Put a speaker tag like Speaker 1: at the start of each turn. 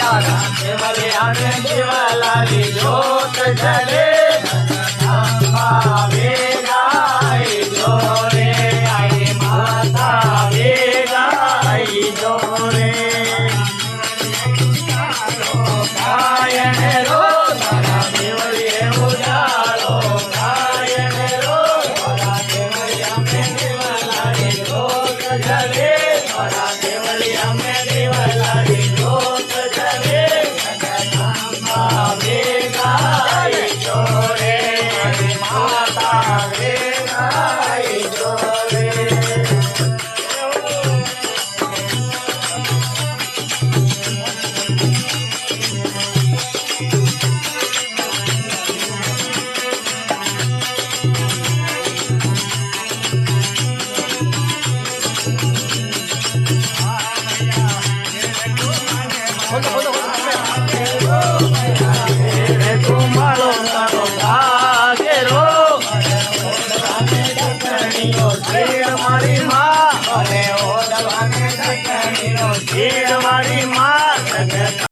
Speaker 1: દેવલિયાને દેવલાલી જોત જલે અંબા વેગાઈ જોરે આઈ માતા વેગાઈ જોરે ગાયન રો તારા દેવલિયે ઉજાળો ગાયન રો તારા દેવલિયાને દેવલાલી જોત જલે તારા દેવલિયાને દેવલાલી જોત જલે અંબા વેગાઈ જોરે માતા વેગાઈ જોરે મારો તારો ભાગેરો મારી માં અને ઓદવાને મારી માં